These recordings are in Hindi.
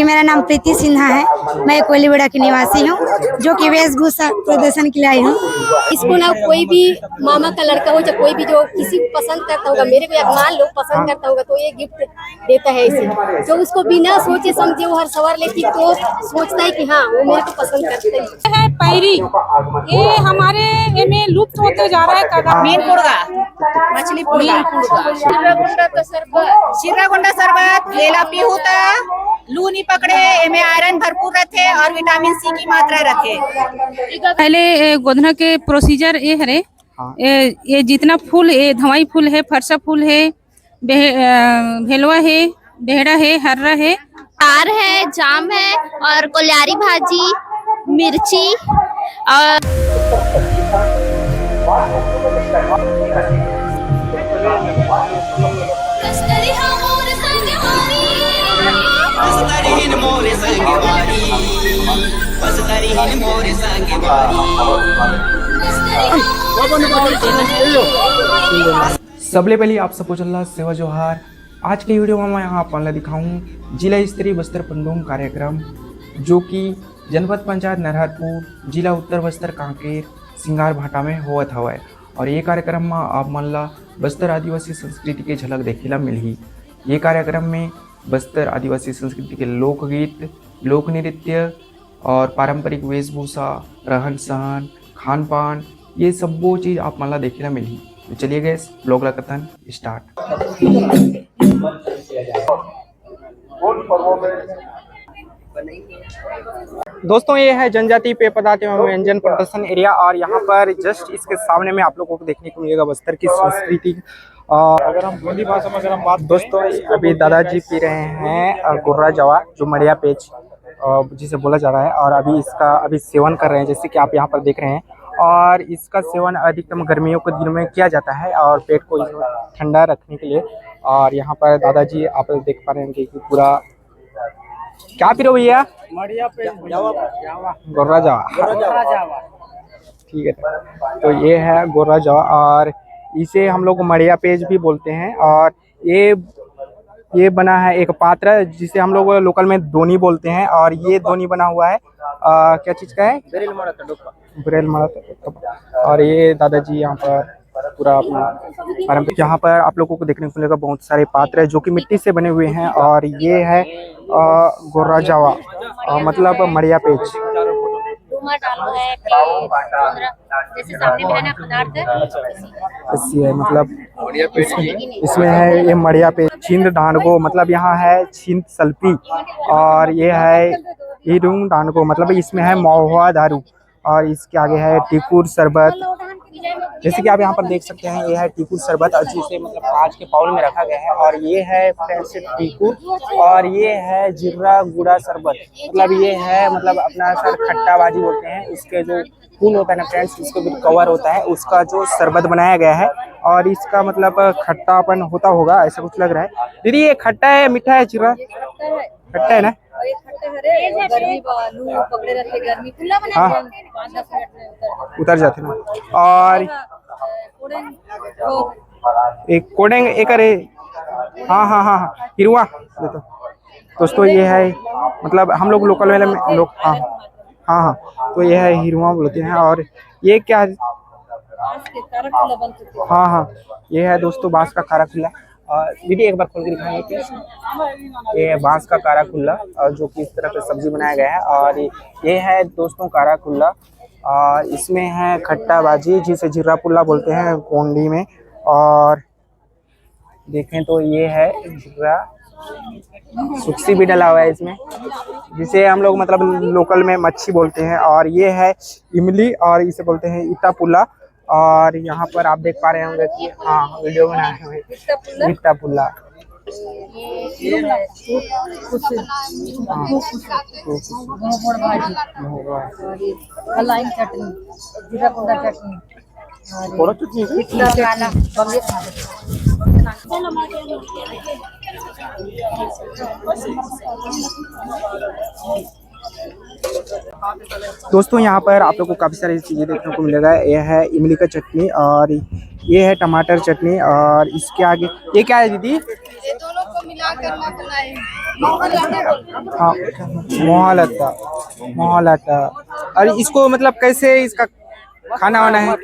मेरा नाम प्रीति सिन्हा है। मैं कोयलीबेड़ा की निवासी हूँ, जो कि वेशभूषा प्रदर्शन के लिए आई हूँ। इसको ना कोई भी मामा का लड़का हो, चाहे कोई भी जो किसी को पसंद करता होगा, मेरे को मान लो पसंद करता होगा तो ये गिफ्ट देता है इसे। तो उसको बिना सोचे समझे वो हर सवार लेती तो सोचता है कि हाँ वो मेरे को पसंद करते हैं। पैरी ये हमारे में लुप्त होते जा रहा है। मीन पुड़गा, मछली पुड़गा, शिरागुंडा शरबत, केला पीहूता, लू नहीं पकड़े, एमे आयरन भरपूर रहते और विटामिन सी की मात्रा रखे। पहले गोधना के प्रोसीजर ये है। ये जितना फूल, ये धवाई फूल है, फरसा फूल है, भेलवा है, बेहड़ा है, हर्रा है, तार है, जाम है और कोलियारी भाजी, मिर्ची और सबले पहले आप सबको चल रहा सेवा जोहार। आज के वीडियो में मैं यहाँ आपको दिखाऊँ जिला स्तरीय बस्तर पंडोम कार्यक्रम, जो कि जनपद पंचायत नरहरपुर, जिला उत्तर बस्तर कांकेर सिंगार भाटा में होवत हवय। और ये कार्यक्रम में आप मन ला बस्तर आदिवासी संस्कृति के झलक देखेला मिलही। ये कार्यक्रम में बस्तर आदिवासी संस्कृति के लोकगीत, लोक नृत्य और पारंपरिक वेशभूषा, रहन सहन, खान पान, ये सब वो चीज़ आप मन ला देखेला मिलही। तो चलिए गए ब्लॉग ला कथन स्टार्ट। दोस्तों ये है जनजाति पेय पदार्थ एवं व्यंजन प्रदर्शन एरिया, और यहाँ पर जस्ट इसके सामने में आप लोगों को देखने को मिलेगा बस्तर की संस्कृति। अगर हम हिंदी भाषा में अगर हम बात, दोस्तों अभी दादाजी पी रहे हैं गुर्रा जवा, जो मड़िया पेज जिसे बोला जा रहा है, और अभी इसका सेवन कर रहे हैं, जैसे कि आप यहाँ पर देख रहे हैं। और इसका सेवन अधिकतम गर्मियों के दिनों में किया जाता है और पेट को ठंडा रखने के लिए। और यहाँ पर दादाजी आप देख पा रहे हैं कि पूरा क्या पी रहे हो भैया? गोर्रा जावा, ठीक है। तो ये है गोर्रा जावा, और इसे हम लोग मड़िया पेज भी बोलते हैं। और ये बना है एक पात्र, जिसे हम लोग लोकल में दोनी बोलते हैं। और ये दोनी बना हुआ है क्या चीज़ का है? ब्रेल मड़ा। और ये दादाजी यहाँ पर पूरा अपना पारंपरिक, यहाँ पर आप लोगों को देखने को मिलेगा बहुत सारे पात्र है जो कि मिट्टी से बने हुए हैं। और ये है गोर्रा जावा, मतलब मड़िया पेज। है मतलब इसमें है ये मड़िया पेज। छिंद डांडगो मतलब यहाँ है छिंद सल्पी, और ये है हिरुंग डांडगो मतलब इसमें है महुआ दारू। और इसके आगे है टिकुर शरबत, जैसे कि आप यहाँ पर देख सकते हैं। ये है टिकुर शरबत, और जिसे मतलब कांच के बाउल में रखा गया है। और ये है फ्रेंड्स टिकुर, और ये है जिर्रा गुड़ा शरबत, मतलब ये है मतलब अपना सर खट्टा बाजी बोलते हैं। इसके जो फूल होता है ना फ्रेंड्स, इसके जो कवर होता है उसका जो शरबत बनाया गया है। और इसका मतलब खट्टापन होता होगा, ऐसा कुछ लग रहा है। दीदी ये खट्टा है मीठा है? जिर्रा खट्टा है ना? हाँ उतर जाते ना। और एक कोडेंग एक अरे हाँ हिरुआ तो दोस्तों ये है मतलब हम लोग लोकल वाले में लोग हाँ तो ये है हिरुआ बोलते हैं। और ये क्या है? हाँ ये है दोस्तों बांस का कारा खुला। दीदी एक बार खोल के दिखाएंगे प्लीज। ये बांस का कारा खुल्ला, और जो कि इस तरह से सब्जी बनाया गया है। और ये है दोस्तों कारा खुल्ला, और इसमें है खट्टा बाजी, जिसे जिर्रा पुल्ला बोलते हैं कोंडी में। और देखें तो ये है जिर्रा सुक्सी भी डला हुआ है इसमें, जिसे हम लोग मतलब लोकल में मच्छी बोलते हैं। और ये है इमली, और इसे बोलते हैं इता पुल्ला। और यहाँ पर आप देख पा रहे होंगे कि हाँ वीडियो बना रहे हैं इता पुल्ला। दोस्तों यहाँ पर आप लोगों को काफ़ी सारी चीज़ें देखने को मिलेगा। यह है इमली का चटनी, और ये है टमाटर चटनी। और इसके आगे ये क्या है दीदी? ये दोनों हाँ मोहलता मोहलता। और इसको मतलब कैसे इसका खाना वाना है?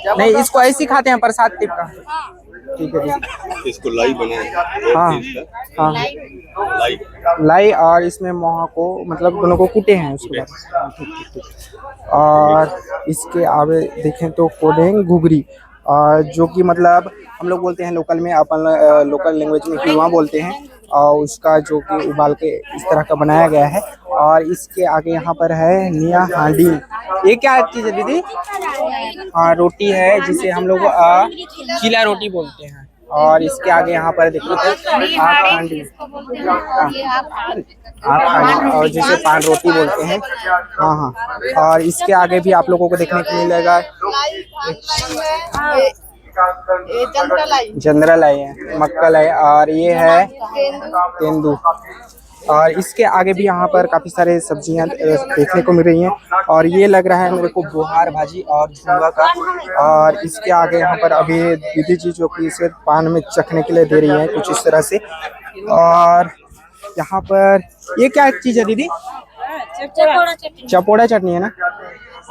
नहीं, इसको ऐसे ही खाते हैं प्रसाद टाइप का। ठीक है, इसको लाई बनाए। हाँ हाँ लाई, और इसमें मोहा को मतलब दोनों को कूटे हैं उसके बाद। ठीक। और इसके आगे देखें तो कोडेंग घुघरी, और जो कि मतलब हम लोग बोलते हैं लोकल में, अपन लोकल लैंग्वेज में हिलवा बोलते हैं, और उसका जो कि उबाल के इस तरह का बनाया गया है। और इसके आगे यहाँ पर है निया हांडी। ये क्या चीज़ है दीदी? हाँ, रोटी है जिसे हम लोग चीला रोटी बोलते हैं। और इसके आगे यहाँ पर देखिए आग हांडी, आग हांडी, और जिसे पान रोटी बोलते हैं। हाँ हाँ। और इसके आगे भी आप लोगों को देखने को मिलेगा जंद्रा लाई है, मक्का लाई, और ये है तेंदू। और इसके आगे भी यहाँ पर काफ़ी सारे सब्जियां देखने को मिल रही हैं। और ये लग रहा है मेरे को बोहार भाजी और झुंगा का। और इसके आगे यहाँ पर अभी दीदी जी जो कि इसे पान में चखने के लिए दे रही हैं कुछ इस तरह से। और यहाँ पर ये क्या चीज़ है दीदी? चपोड़ा चटनी है ना।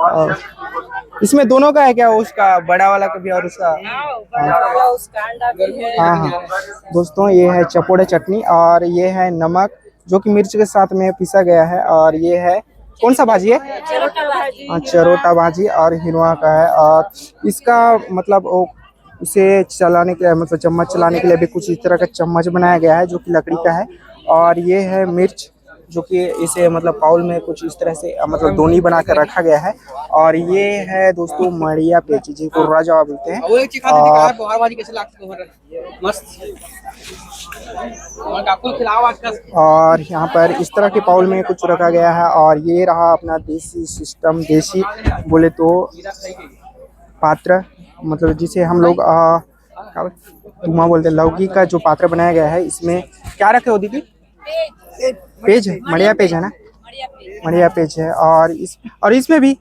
और इसमें दोनों का है क्या? उसका बड़ा वाला का भी और उसका? हाँ हाँ दोस्तों, ये है चपोड़ा चटनी, और ये है नमक जो कि मिर्च के साथ में पिसा गया है। और ये है कौन सा भाजी है? चरोटा भाजी, और हिनवा का है। और इसका मतलब वो इसे चलाने के लिए, मतलब चम्मच चलाने के लिए भी कुछ इस तरह का चम्मच बनाया गया है जो कि लकड़ी का है। और ये है मिर्च जो कि इसे मतलब पाउल में कुछ इस तरह से मतलब दोनी बना कर रखा गया है। और ये है दोस्तों मड़िया पेची जिसको राजा बोलते हैं। और यहाँ पर इस तरह के पाउल में कुछ रखा गया है। और ये रहा अपना देसी सिस्टम, देसी बोले तो पात्र, मतलब जिसे हम लोग तुमा बोलते हैं, लौकी का जो पात्र बनाया गया है। इसमें क्या रखे हो दीदी? पेज है, मड़िया पेज है ना, मड़िया पेज है। और इसमें भी,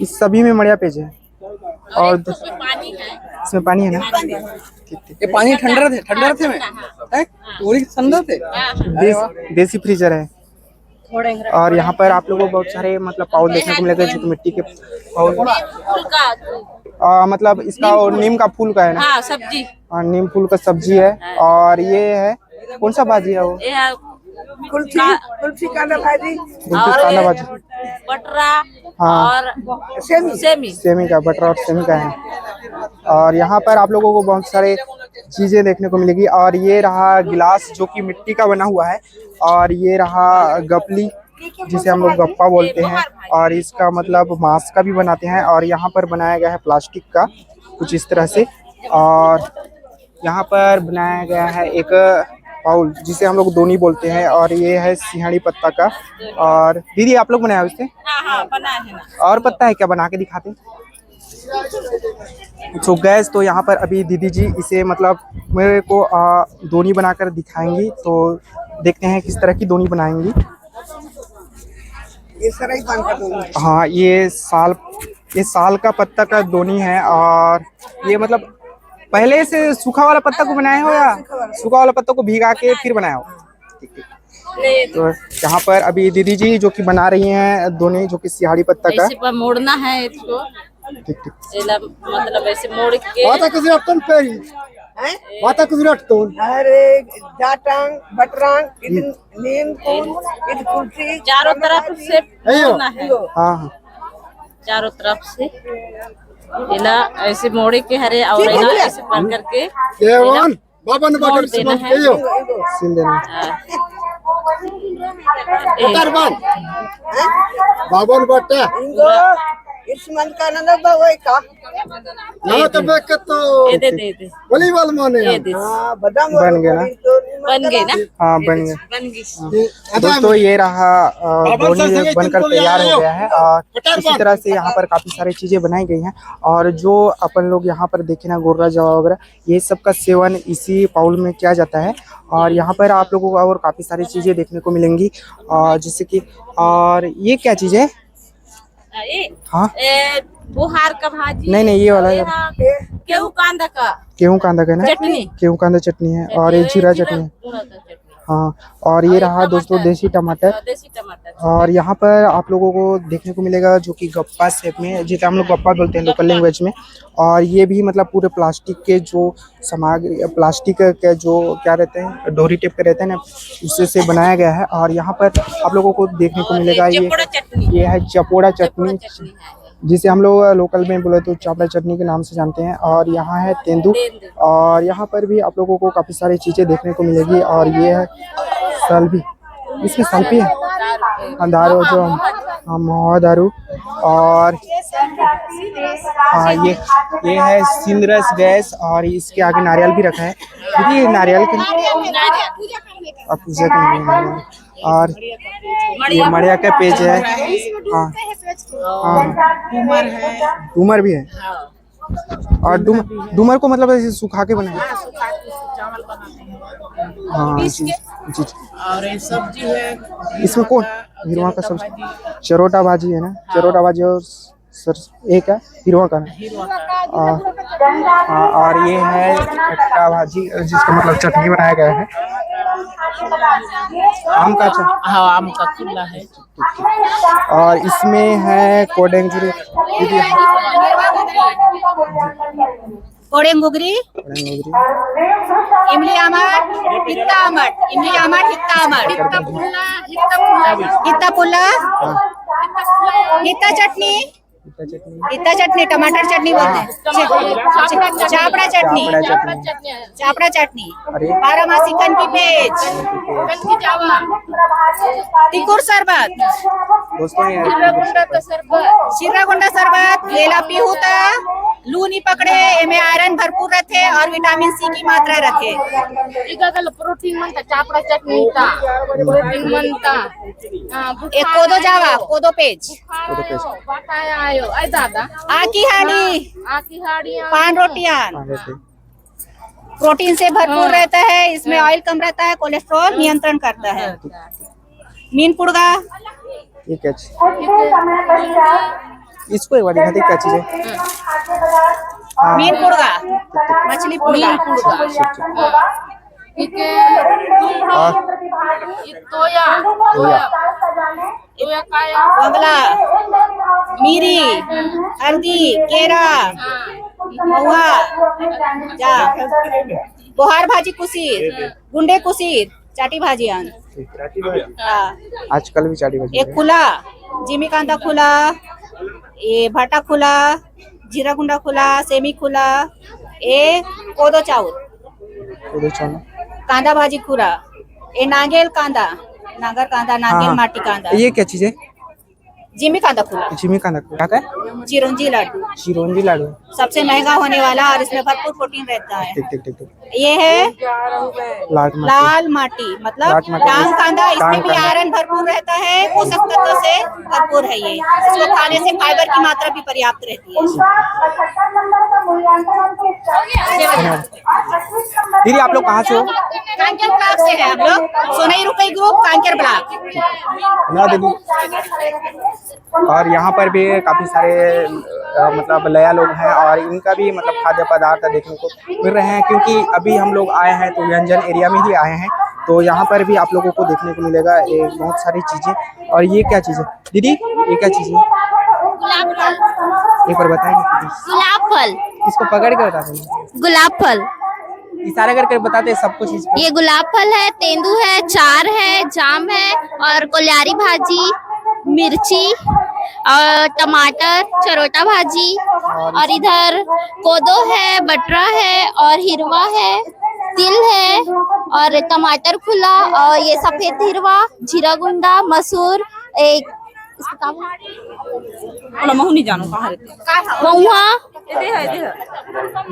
इस सभी में मड़िया पेज है। और इसमें पानी है ना। ये पानी ठंडा थे में पूरी ठंडा थे। देसी फ्रीजर है। और यहाँ पर आप लोगों को बहुत सारे मतलब पाउल देखने को मिलेगा जो कि मिट्टी के पाउल, मतलब इसका नीम का फूल का है ना। सब्जी, नीम फूल का सब्जी है। और ये है कौन सा भाजी है? वो कुल्फी कांदा भाजी, कांदा भाजी, बटरा, हाँ, और सेमी का बटर और सेमी का है। और यहाँ पर आप लोगों को बहुत सारे चीजें देखने को मिलेगी। और ये रहा गिलास जो कि मिट्टी का बना हुआ है। और ये रहा गपली जिसे हम लोग गप्पा बोलते हैं। और इसका मतलब मांस का भी बनाते हैं। और यहाँ पर बनाया गया है प्लास्टिक का कुछ इस तरह से। और यहाँ पर बनाया गया है एक पाउल जिसे हम लोग दोनी बोलते हैं। और ये है सिंहाड़ी पत्ता का। और दीदी आप लोग बनाया उससे? हाँ, बना है ना। और पत्ता है क्या? बना के दिखाते। तो गैस, तो यहाँ पर अभी दीदी जी इसे मतलब मेरे को दोनी बनाकर दिखाएंगी। तो देखते हैं किस तरह की दोनी बनाएंगी। ये सराई पान का दोनी। हाँ, ये साल का पत्ता का दोनी है। और ये मतलब पहले से सूखा वाला पत्ता को बनाया हो या सूखा वाला पत्ता को भिगा के फिर बनाया हो? तो यहाँ पर अभी दीदी जी जो कि बना रही हैं दोनी जो कि सिंहाड़ी पत्ता का। ऐसे पर मोड़ना है इसको। ठीक। मतलब ऐसे मोड़ के अरे जाटांग बटरांग नीम फूल कुल्फी चारों तरफ से मोड़ना है। हाँ हाँ, चारों तरफ से इला ऐसे मोड़े के हरे और इला ऐसे पकड़ करके बाबा ने मोड़ देना है। सिल देना। बाबा ने बट्टा इसमन का नंदा बावे का ना तो बेक तो दे वॉलीबॉल माने हां बदाम बन गया ना। बन गए ना। हाँ, बन गया। बन गई। दोस्तों ये रहा दोनी बनकर तैयार हो गया है। और इसी तरह से यहाँ पर काफी सारी चीजें बनाई गई हैं। और जो अपन लोग यहाँ पर देखे ना गोर्रा जवा वगैरह, ये सब का सेवन इसी पाउल में किया जाता है। और यहाँ पर आप लोगों को और काफी सारी चीजें देखने को मिलेंगी। जैसे कि, और ये क्या चीज है? हाँ, बुहार का भाजी। नहीं ये वाला गेहूं कांदा का गेहूं कांदा का ना, चटनी। गेहूं कांदा चटनी है और ये जीरा चटनी है। हाँ, और ये रहा दोस्तों देसी टमाटर। देसी टमाटर। और यहाँ पर आप लोगों को देखने को मिलेगा जो कि गप्पा शेप में, जिसे हम लोग गप्पा बोलते हैं लोकल लैंग्वेज में। और ये भी मतलब पूरे प्लास्टिक के जो सामग्री, प्लास्टिक के जो क्या रहते हैं, डोरी टेप के रहते हैं ना, उससे से बनाया गया है। और यहाँ पर आप लोगों को देखने को मिलेगा ये है चपोड़ा चटनी, जिसे हम लोग लोकल में बोले तो चापड़ा चटनी के नाम से जानते हैं। और यहाँ है तेंदू, और यहाँ पर भी आप लोगों को काफ़ी सारी चीज़ें देखने को मिलेगी। और ये है सलबी, इसमें सल्पी है दारू जो महुआ दारू। और हाँ, ये है सिंदरस गैस, और इसके आगे नारियल भी रखा है। देखिए नारियल के पूजा करने, और ये मड़िया का पेज है। हाँ हाँ, डूमर भी है। और डूमर को मतलब ऐसे सुखा के बनाए। हाँ जी जी। और ये सब्जी है इसमें कौन हिरवा का सब्जी, चरोटा भाजी है ना, चरोटा भाजी और एक है हिरवा का ना। हाँ, और ये है खट्टा भाजी जिसका मतलब चटनी बनाया गया है। आम का हाँ आम का खुला है। और इसमें है कोडेंगरी, कोडेंगुगरी, इमली आमट, हित्ता आमट, इमली आमट, हित्ता आमट, हित्ता पुल्ला, हित्ता चटनी, हित्ता चटनी, टमाटर चटनी बोलते हैं, चापड़ा चटनी, चापड़ा चटनी, बारामासी कन की पेज, तिकुर शरबत, शिरागुंडा शरबत, केला पीहूता, लू नहीं पकड़े, एमे आयरन भरपूर रहते और विटामिन सी की मात्रा रखे। प्रोटीन मनता चापड़ा चटनी ता प्रोटीन मनता एक कोदो जावा, कोदो पेज, बताया आयो आई दादा आकी हाड़ी, पान रोटियां, प्रोटीन से भरपूर रहता है, इसमें ऑयल कम रहता है, कोलेस्ट्रॉल नियंत्रण करता है। मीन पुड़गा, ये क्या चीज, इसको एक बार दिखाते क्या चीज है। मीन पुड़गा, मछली पुड़गा, ठीक है। तोया काया, बंगला, मीरी, हल्दी, केरा, महुआ, जा, बोहार भाजी कुसीर, गुंडे कुसीर, चाटी भाजियान, आजकल भी चाटी भाजी एक खुला, जिमी कांदा खुला, ये भाटा खुला, जीरा गुंडा खुला, सेमी खुला, एक कोदो चाउर, कांदा भाजी खुरा, ये नागेल कांदा, नागर कांदा, नागेल माटी कांदा, ये क्या चीज है, जिमी कांदा खुला, जिमी कांदा क्या है, चिरौंजी लाडू, चिरौंजी लाडू सबसे महंगा होने वाला और इसमें भरपूर प्रोटीन रहता है। ठीक। ये है लाल माटी, मतलब डांग कांदा, इसमें भी आयरन भरपूर रहता है, पोषक तत्व से भरपूर है। ये इसको खाने से फाइबर की मात्रा भी पर्याप्त रहती है। दीदी आप लोग कहाँ से हो? कांकेर ब्लॉक से है हम लोग, सोनई रुपई ग्रुप, कांकेर ब्लॉक। ना दीदी। और यहाँ पर भी काफी सारे मतलब लया लोग हैं, और इनका भी मतलब खाद्य पदार्थ देखने को मिल रहे हैं, क्योंकि अभी हम लोग आए हैं तो व्यंजन एरिया में ही आए हैं। तो यहाँ पर भी आप लोगों को देखने को मिलेगा बहुत सारी चीजें। और ये क्या चीज है दीदी, ये क्या चीज है, एक बार बताएंगे? गुलाब फल, इसको पकड़ के बताते हैं, गुलाब फल, इशारा करके बताते हैं सब कुछ। ये गुलाब फल है, तेंदू है, चार है, जाम है, और कोल्यारी भाजी, मिर्ची और टमाटर, चरोटा भाजी, और इधर कोदो है, बटरा है, और हिरवा है, तिल है, और टमाटर खुला, और ये सफेद हिरवा, जीरा गुंडा, मसूर, एक नहीं जानो कहाँ रहते महुआ,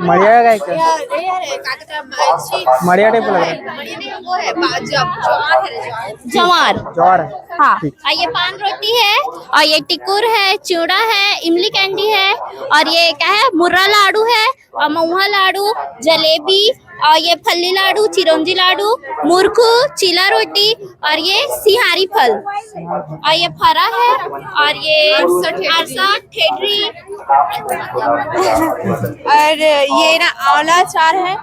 मरिया का क्या, मरिया टाइप लग रहा है, जवार, ज्वार है। हाँ। और ये पान रोटी है, और ये टिकुर है, चूड़ा है, इमली कैंडी है, और ये क्या है, मुर्रा लाडू है, और महुआ लाडू, जलेबी, और ये फल्ली लाडू, चिरौंजी लाडू, मुरखू, चीला रोटी और ये सिहारी फल और ये फरा है और ये अरसा, ठेठरी और ये ना आंवला अचार है,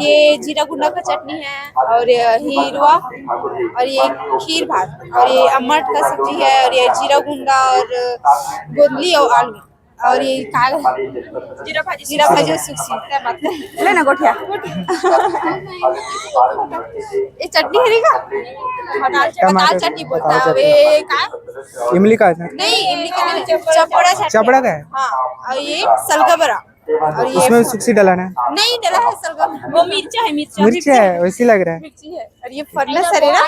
ये जीरा गुंडा का चटनी है और हीरवा और ये खीर भात और ये अम्मट का सब्जी है और ये जीरा गुंडा और गोदली और आलू और ये जीरा भाजी सुखसी ले ना गोठिया ये चटनी है का दाल चटनी बोलता है वे का इमली का है? नहीं इमली का नहीं, चपड़ा चटनी। चपड़ा का है? हाँ और ये सलगबरा और ये उसमें सुक्सी डलाना है? नहीं डला है सलगम, वो मिर्चा है, मिर्च है, वैसी लग रहा है। मिर्ची है और ये फरनस है ना,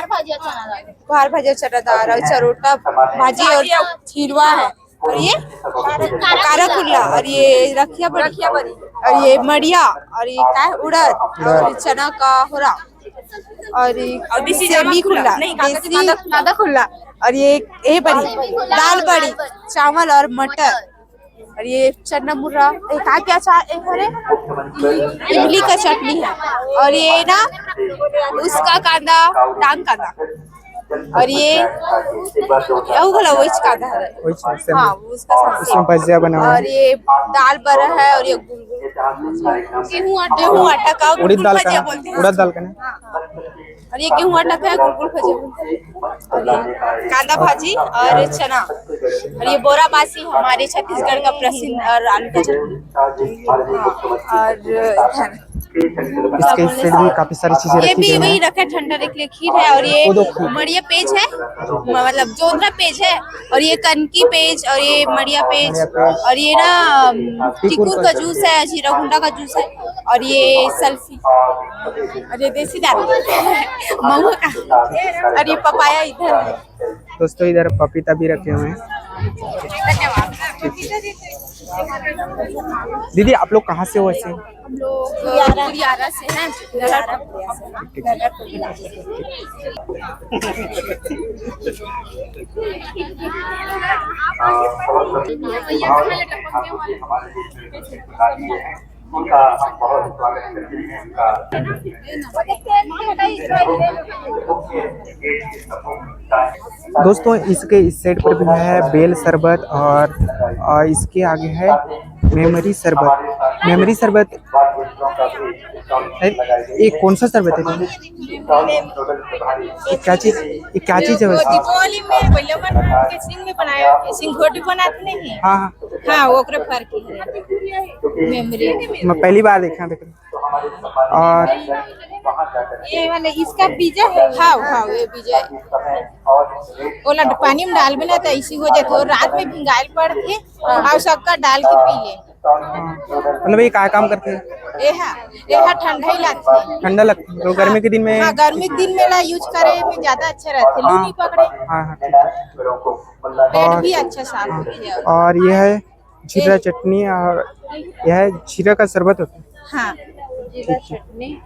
बाहर भाजी चनादार और चरोटा भाजी और खीरवा है और ये कारा कुल्ला और ये रखिया बड़ी और ये मड़िया और ये क्या है उड़द और ये चना का होरा और सेमी खुल्ला देसी मादा खुल्ला और ये बड़ी दाल बड़ी चावल और मटर और ये चना मुर्रा क्या है इमली का चटनी है और ये ना उसका कांदा डांग कांदा और ये वही कांदा है, हाँ उसका उसमें भजिया बना हुआ है और ये दाल बड़ा है और ये गेहूं आटा का उड़द दाल का बोलते हैं उड़द दाल का ना और ये गेहूं आटा का गुलगुल भजिया बोलते हैं और ये कांदा भाजी और चना और ये बोरा बासी हमारे छत्तीसगढ़ का प्रसिद्ध और आलू का चटनी और इसके साइड भी काफी सारी चीजें ये रखी भी गई वही हैं। रखे ठंडा रख लिए खीर है और ये मड़िया पेज है, मतलब जोंधरा पेज है और ये कनकी पेज और ये मड़िया पेज और ये ना टिकुर का जूस है, जीरा गुंडा का जूस है और ये सल्फी और ये देसी दारू महुआ का और ये पपाया इधर है। दोस्तों इधर पपीता भी रखे हुए हैं। दीदी आप लोग कहाँ से हो वैसे? हम लोग गुड़ियारा से हैं, उनका हम बहुत स्वागत करते हैं। दोस्तों इसके इस साइड पर भी है बेल शरबत और इसके आगे है मेमरी शरबत ये कौन सा शरबत है? ये क्या चीज है वैसे? दीपावली में पहले के सिंग में बनाया सिंघोटी बनाते नहीं है, हाँ हाँ वो ओकरे फर्क है मेमोरी। मैं पहली बार देखा और ये वाले इसका बीजा है, हाँ ये बीजा ओला पानी में डाल बिना तो ऐसी हो जाए तो रात में भिंगाइल पड़ते और सबका डाल के पी ले। मतलब ये क्या काम करते हैं? ये ठंडा ही लाते हैं, ठंडा लगता है तो गर्मी के दिन में? हाँ गर्मी के दिन में ला यूज करे में ज्यादा अच्छा रहते, लू नहीं पकड़े, हाँ पेट भी अच्छा साफ होती है। और ये है जीरा चटनी और यह है जीरा का शरबत होता है, हाँ जीरा चटनी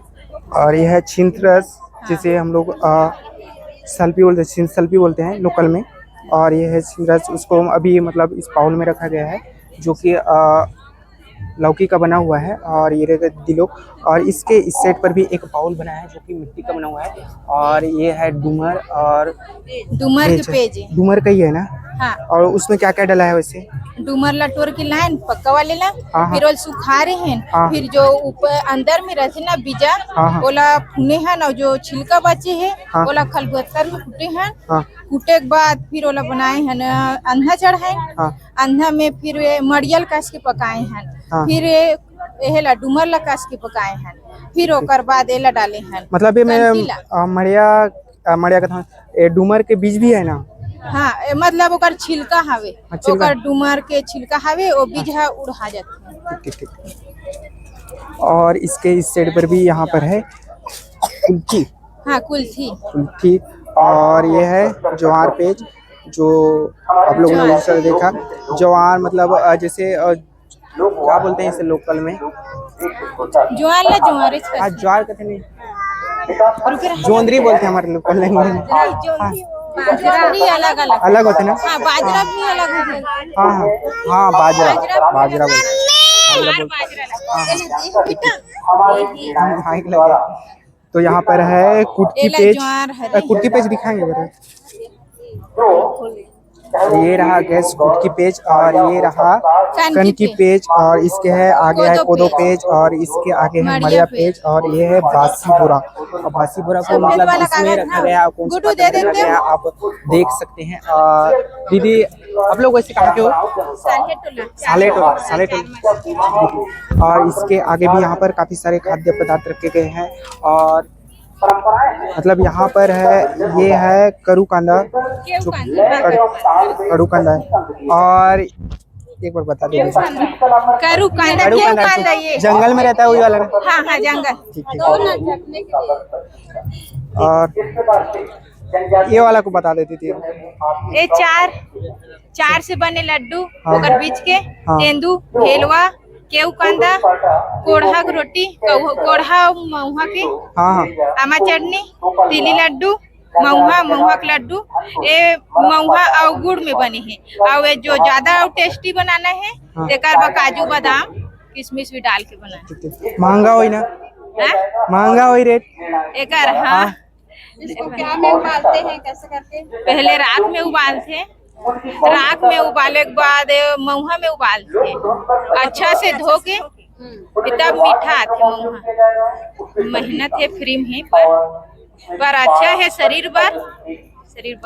और यह है छिंत रस जिसे हम लोग सल्पी बोलते हैं लोकल में। और ये है छिंत रस, उसको अभी मतलब इस बाउल में रखा गया है जो कि लौकी का बना हुआ है और ये रहते दिलों। और इसके इस साइड पर भी एक बाउल बना है जो कि मिट्टी का बना हुआ है और ये है डूमर और डूमर के पेज है, डूमर का ही है ना? हाँ और उसमें क्या क्या डाला है वैसे? डूमर लटोर के लाइन पक्का वाले ला, हाँ। फिर वो सुखा रहे हैं, हाँ। फिर जो ऊपर अंदर में रहते ना बीजा हाँ। ओला फुने हैं और जो छिलका बचे है हाँ। ओला खलबत्तर में कूटे हैं, हाँ कूटे के बाद फिर ओला बनाए हैं अंधा चढ़ाए, हाँ अंधा में फिर मड़ियल कस के पकाए हैं, हाँ। फिर एला डूमर ला कस के पकाए हैं, फिर ओकर बाद एला डाले हैं। मतलब ये मैं मड़िया का डूमर के बीज भी है ना? हाँ मतलब ओकर छिलका हवे, छिलका। ओकर डूमर के छिलका हवे वो बीज है उड़ा जाते हैं। ठीक। और इसके इस साइड पर भी यहाँ पर है कुल्थी, हाँ कुल्थी और ये है ज्वार पेज जो आप लोगों ने इसे देखा। ज्वार मतलब जैसे क्या बोलते हैं इसे लोकल में? ज्वार कहते नहीं, जोंदरी बोलते हैं हमारे लोकल लैंग्वेज में। बाजरा भी अलग होते हैं ना? हाँ बाजरा भी अलग होता है। हाँ बाजरा बोलते हैं। माइक लगा। तो यहाँ पर है कुटकी पेज दिखाएंगे जरा। ये रहा गैस कुटकी पेज और ये रहा कन की पेज और इसके है आगे है कोदो पेज और इसके आगे है मड़िया पेज और ये है बासी बोरा। और बासी बोरा को मतलब इसमें रखा गया है, कौन सा रखा गया आप देख सकते हैं। और दीदी आप लोग वैसे कहाँ के हो? सालेटोला। और इसके आगे भी यहाँ पर काफी सारे खाद्य पदार्थ रखे गए हैं और मतलब यहाँ पर है ये है करू कांदा जो करू कांदा है। और एक बार बता दीजिए करू कांदा ये जंगल में रहता है वही वाला ना? हाँ जंगल। ठीक। और ये वाला को बता देती थी। ये चार से बने लड्डू ओकर बीच के तेंदू हेलवा केऊ कांदा कोढ़ा की रोटी कोढ़ा महुआ के आमा चटनी तिली लड्डू महुआ के लड्डू ये महुआ और गुड़ में बने हैं और ये जो ज्यादा टेस्टी बनाना है तेकर काजू बादाम किशमिश भी डाल के बनाना। महंगा होई ना? महंगा होई रेट एकर। हाँ इसको क्या में उबालते हैं कैसे करके? पहले रात में उबालते हैं, रात में उबाले के बाद महुआ में उबालते हैं अच्छा से धो के तब मीठा आते महुआ। मेहनत है फ्री में पर अच्छा है शरीर पर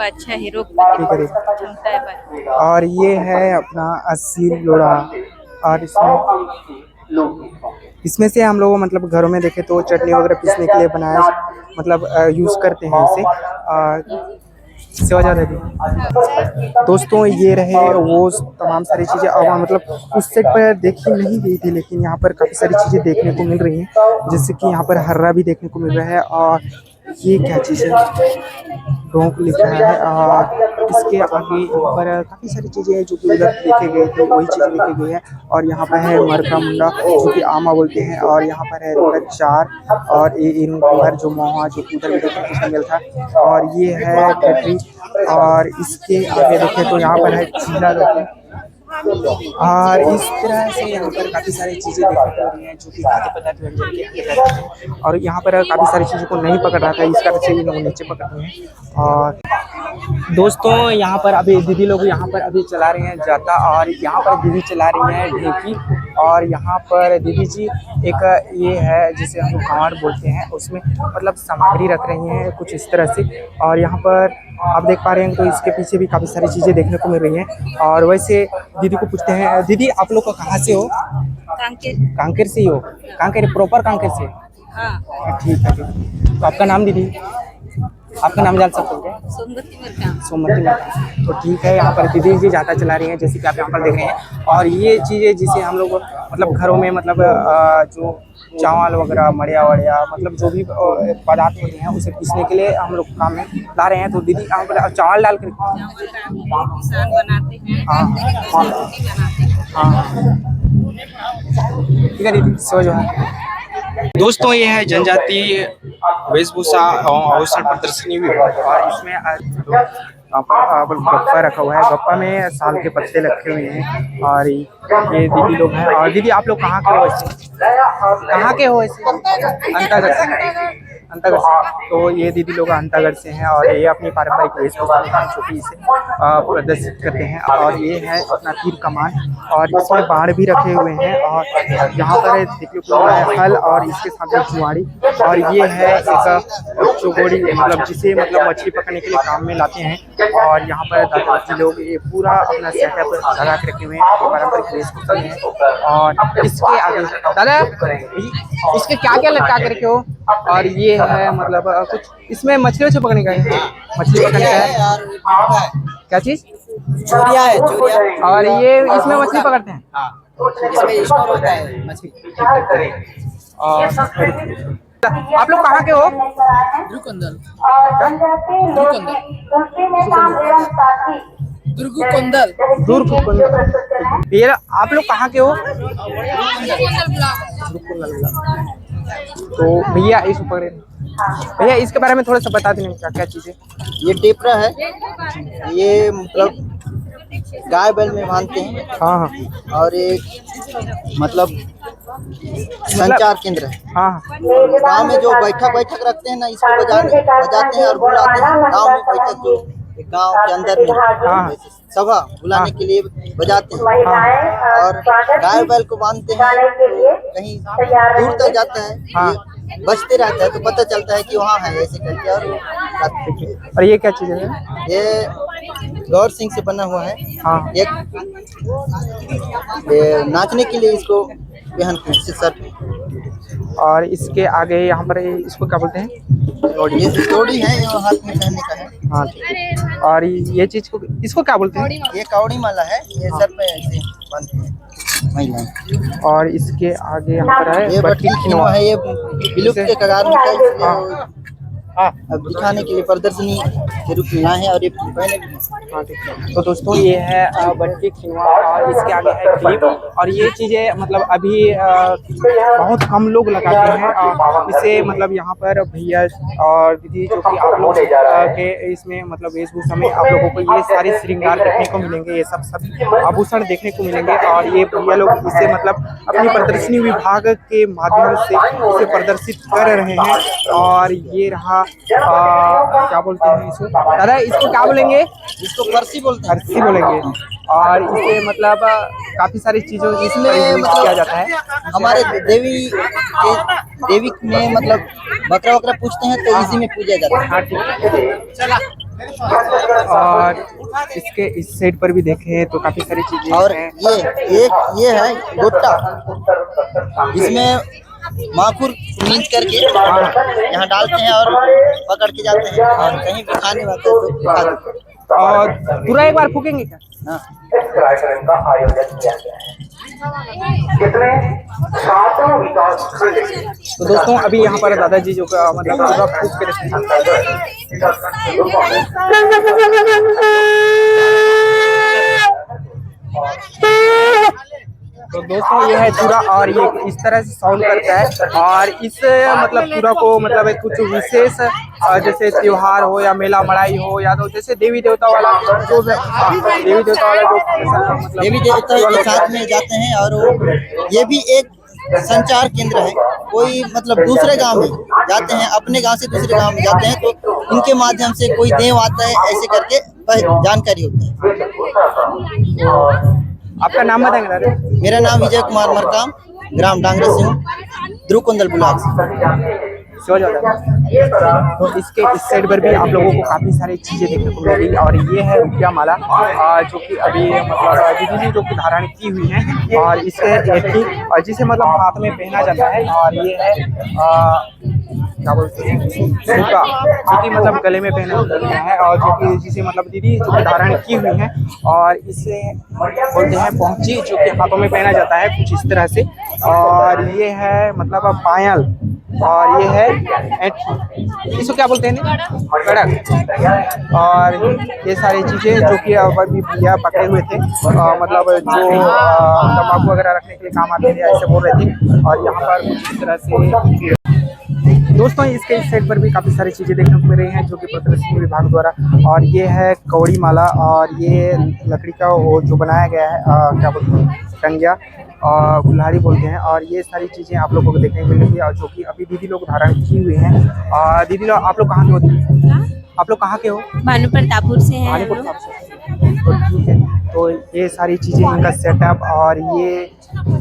अच्छा है रोग प्रतिरोधक क्षमता है पर। और ये है अपना 80 लोड़ा और इसमें से हम लोग मतलब घरों में देखे तो चटनी वगैरह पीसने के लिए बनाया मतलब यूज करते हैं इसे। सेवा ज़्यादा दी। दोस्तों ये रहे वो तमाम सारी चीज़ें अब मतलब उस सेट पर देखी नहीं गई थी लेकिन यहाँ पर काफ़ी सारी चीज़ें देखने को मिल रही हैं जैसे कि यहाँ पर हर्रा भी देखने को मिल रहा है। और ये क्या चीज़ है डोंक लिखा है और इसके आगे पर काफ़ी सारी चीज़ें हैं जो कि उधर देखे गए थे वही चीज़ें लिखी गई है। और यहाँ पर है मरका मुंडा जो कि आमा बोलते हैं और यहाँ पर है चार और इन घर जो मोहा जो कि उधर भी देखने को मिल था। और ये है फैक्ट्री और इसके आगे देखें तो यहाँ पर है चीला रोटी और इस तरह से यहाँ पर काफ़ी सारी चीज़ें देखने को रही हैं जो कि खाद्य पदार्थ व्यंजन के अंतर्गत हैं। और यहाँ पर काफ़ी सारी चीज़ों को नहीं पकड़ रहा था इस कारण से ये लोग नीचे पकड़ रहे हैं। और दोस्तों यहाँ पर अभी दीदी लोग यहाँ पर अभी चला रहे हैं जाता और यहाँ पर दीदी चला रही हैं ढेकी। और यहाँ पर दीदी जी एक ये है जिसे हम कांवड़ बोलते हैं उसमें मतलब सामग्री रख रही हैं कुछ इस तरह से। और यहाँ पर आप देख पा रहे हैं तो इसके पीछे भी काफ़ी सारी चीज़ें देखने को मिल रही हैं। और वैसे दीदी को पूछते हैं दीदी आप लोग कहाँ से हो? कांकेर से ही हो? कांकेर प्रॉपर कांकेर से? हाँ ठीक है। तो आपका नाम दीदी? आपका नाम जान सकते हो क्या? सोमवती मरकाम। तो ठीक है यहाँ पर दीदी जी जाता चला रही हैं जैसे कि आप यहाँ पर देख रहे हैं। और ये चीज़ें जिसे हम लोग मतलब घरों में मतलब जो चावल वगैरह मड़िया वड़िया मतलब जो भी पदार्थ होते हैं उसे पीसने के लिए हम लोग काम में ला रहे हैं। तो दीदी यहाँ पर चावल डाल कर ठीक है दीदी सो जो है। दोस्तों ये है जनजातीय वेशभूषा आभूषण प्रदर्शनी भी और इसमें गप्पा रखा हुआ है। गप्पा में साल के पत्ते रखे हुए हैं और ये दीदी लोग हैं। और दीदी आप लोग कहाँ के हो ऐसे? कहाँ के हो ऐसे? अंतागढ़ से। तो ये दीदी लोग अंतागढ़ से हैं और ये अपनी पारंपरिक वेशभूषा जो कि इसे प्रदर्शित करते हैं। और ये है अपना तीर कमान और इसमें बाढ़ भी रखे हुए हैं। और यहाँ पर देखिए फल और इसके साथ में जुआड़ी और ये है एक चौगोड़ी मतलब जिसे मतलब मछली पकड़ने के लिए काम में लाते हैं। और यहाँ पर दादाजी लोग ये पूरा अपना सेटअप लगा के रखे हुए हैं पारंपरिक वेशभूषा में। और इसके आगे दादा इसके क्या क्या लटका के रखे हो? और ये है मतलब कुछ इसमें मछली वछली पकड़ने का है? मछली पकड़ने का है क्या चीज? चोरिया है चोरिया। और ये इसमें मछली पकड़ते हैं? इसमें स्टोर होता है मछली। और आप लोग कहाँ के हो? दुर्गुकुंदल। ये आप लोग कहाँ के हो? तो भैया इस पकड़े भैया इसके बारे में थोड़ा सा बता दें क्या क्या चीज़ है? ये टेपरा है। ये मतलब गाय बैल में बांधते हैं। हाँ हाँ और एक मतलब संचार केंद्र है। हाँ गांव में जो बैठक रखते हैं ना, इसको बजाते हैं और बुलाते हैं। गांव में बैठक जो गांव के अंदर में सभा बुलाने के लिए बजाते हैं। और गाय बैल को बांधते हैं तो कहीं दूर तक जाता है, ये बजते रहता है तो पता चलता है कि वहाँ है, ऐसे करके। और ये क्या चीज़ है? ये गौर सिंह से बना हुआ है। हाँ ये नाचने के लिए इसको पहनते हैं सर पे। और इसके आगे यहाँ पर इसको क्या बोलते हैं? ये जोड़ी है, ये हाथ में पहनने का है। हाँ ठीक है। और ये चीज को इसको क्या बोलते हैं? ये कौड़ी माला है, ये सर पे ऐसे बांधते हैं महिलाएं। और इसके आगे यहाँ पर है ये बटकी खिनवा है, ये विलुप्त के कगार में है। अब दिखाने के लिए प्रदर्शनी के रूप में लाए हैं। और ये पहले हाँ ठीक है। तो दोस्तों ये है बटकी खिनवा और इसके आगे है क्लिप। और ये चीज़ें मतलब अभी बहुत कम लोग लगाते हैं। इसे मतलब यहाँ पर भैया और दीदी जो कि आप लोग के इसमें मतलब वेशभूषा में आप लोगों को ये सारे श्रृंगार देखने को मिलेंगे, ये सब आभूषण देखने को मिलेंगे। और ये भैया लोग इसे मतलब अपनी प्रदर्शनी विभाग के माध्यम से इसे प्रदर्शित कर रहे हैं। और ये रहा क्या बोलते हैं इसको दादा, इसको क्या बोलेंगे? इसको फरसी बोलते हैं। फरसी बोलेंगे। और इसे मतलब काफी सारी चीजों इसमें मतलब किया जाता है। हमारे देवी में मतलब बकरा वकरा पूछते हैं तो इसी में पूजा जाता है। हाँ ठीक है। और इसके इस साइड पर भी देखें तो काफी सारी चीजें और हैं। ये है गोट्टा, इसमें माखुर मींच करके यहाँ डालते हैं और पकड़ के जाते हैं। और कहीं भी खाने वाले तो खा देते हैं। और पूरा एक बार फूकेंगे क्या? हाँ। इस कार्यक्रम का आयोजन किया गया है। कितने 7 विकास खंड। तो दोस्तों अभी यहाँ पर दादाजी जो का मतलब पूरा फूक के रखते तो दोस्तों ये है चूड़ा। और ये इस तरह से साउंड करता है। और इस मतलब चूड़ा को मतलब एक कुछ विशेष जैसे त्योहार हो या मेला मड़ाई हो या तो जैसे देवी देवता वाला जो देवी देवता वाला जो मतलब देवी देवता के साथ में जाते हैं। और ये भी एक संचार केंद्र है। कोई मतलब दूसरे गांव में जाते हैं, अपने गांव से दूसरे गांव में जाते हैं तो इनके माध्यम से कोई देव आता है, ऐसे करके जानकारी होती है। आपका नाम बताएंगे दादा? मेरा नाम विजय कुमार मरकाम, ग्राम डांगरा से हूँ, ध्रुवकुंदल ब्लॉक से। तो इसके इस साइड पर भी आप लोगों को काफी सारी चीजें देखने को मिलेगी। और ये है रुपया माला जो कि अभी मतलब दीदी जी जो कि धारण की हुई है। और इसे और जिसे मतलब हाथ में पहना जाता है। और ये है क्या बोलते हैं सूखा, जो कि मतलब गले में पहना गया है। और जो कि जिसे मतलब दीदी जो कि धारण की हुई है। और इसे बोलते हैं पहुंची, जो कि हाथों में पहना जाता है कुछ इस तरह से। और ये है मतलब पायल। और ये है इसको क्या बोलते हैं? कड़क। और ये सारी चीजें जो कि अभी भैया पकड़े हुए थे मतलब जो तंबाकू वगैरह रखने के लिए काम आते थे, ऐसे बोल रहे थे। और यहाँ पर कुछ इस तरह से दोस्तों इसके इस साइड पर भी काफ़ी सारी चीज़ें देखने को मिल रही हैं जो कि प्रदर्शनी विभाग द्वारा। और ये है कौड़ी माला। और ये लकड़ी का वो जो बनाया गया है क्या बोलते हैं टंगिया कुल्हाड़ी बोलते हैं। और ये सारी चीज़ें आप लोगों को देखने को मिलेंगी। और जो कि अभी दीदी लोग धारण की हुए हैं। और दीदी लोग आप लोग कहाँ के हो? दीदी आप लोग कहाँ के हो? भानु प्रतापपुर से हैं। भानु प्रताप से। तो ठीक है। तो ये सारी चीज़ें इनका सेटअप। और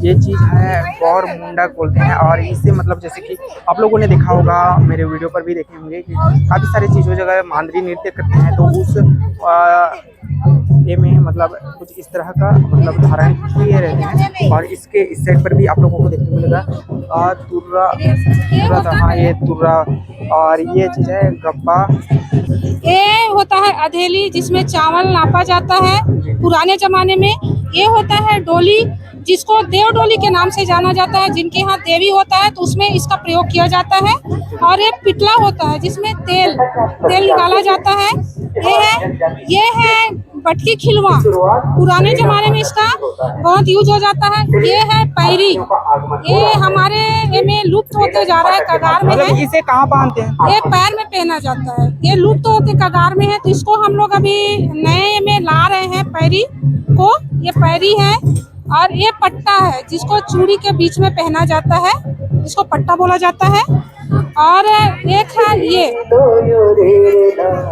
ये चीज़ है गौर मुंडा बोलते हैं। और इससे मतलब जैसे कि आप लोगों ने देखा होगा, मेरे वीडियो पर भी देखे होंगे कि काफ़ी सारी चीज़ों जगह मांदरी नृत्य करते हैं। तो उस ये में मतलब कुछ इस तरह का मतलब धारण किए रहते हैं। और इसके इस साइड पर भी आप लोगों को देखने को मिलेगा तुर्रा था। हाँ ये तुर्रा। और ये चीज़ है गप्पा। ये होता है अधेली, जिसमें चावल नापा जाता है पुराने जमाने में। ये होता है डोली, जिसको देव डोली के नाम से जाना जाता है। जिनके यहाँ देवी होता है तो उसमें इसका प्रयोग किया जाता है। और ये पिटला होता है जिसमें तेल निकाला जाता है। ये है बटकी खिलवा, पुराने जमाने में इसका बहुत यूज हो जाता है। ये है पैरी, ये हमारे में लुप्त होते जा रहा है, कगार में है। इसे कहाँ पहनते हैं? ये पैर में पहना जाता है, ये लुप्त होते कगार में है। तो इसको हम लोग अभी नए में ला रहे हैं। पैरी को, ये पैरी है और ये पट्टा है जिसको चूड़ी के बीच में पहना जाता है, इसको पट्टा बोला जाता है। और एक है ये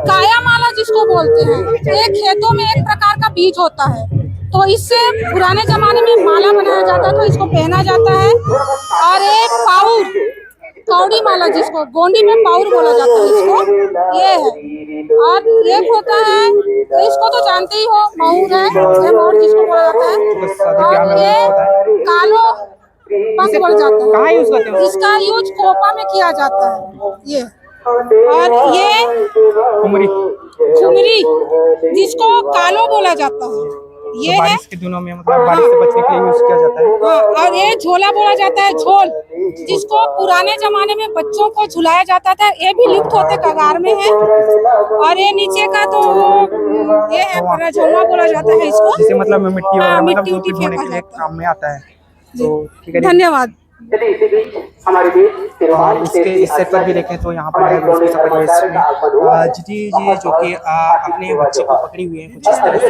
काया माला जिसको बोलते हैं, ये खेतों में एक प्रकार का बीज होता है, तो इससे पुराने जमाने में माला बनाया जाता है, तो इसको पहना जाता है। और एक पाउर, कौड़ी माला जिसको गोंडी में पाउर बोला जाता है इसको, ये है। और एक होता है तो इसको तो जानते ही हो, मऊर है, ये मऊर जिसको बोला जाता है। और ये कालो पंख बोला जाता है, कहाँ यूज करते हो? इसका यूज कोपा में किया जाता है ये। और ये खुमरी जिसको कालो बोला जाता है, ये है। बारिश के दिनों में मतलब बारिश से बचने के लिए यूज किया जाता है। हाँ, और ये झोला बोला जाता है, झोल जिसको पुराने जमाने में बच्चों को झुलाया जाता था, ये भी लुप्त होते कगार में है। और ये नीचे का तो ये है झोला बोला जाता है इसको, जिसे मतलब मिट्टी वगैरह मतलब मिट्टी धोने के लिए काम में आता है। तो ठीक है, धन्यवाद। और इसके इस साइड पर भी देखें तो यहाँ पर है दीदी जी जो कि अपने बच्चे को पकड़ी हुई है कुछ इस तरह से।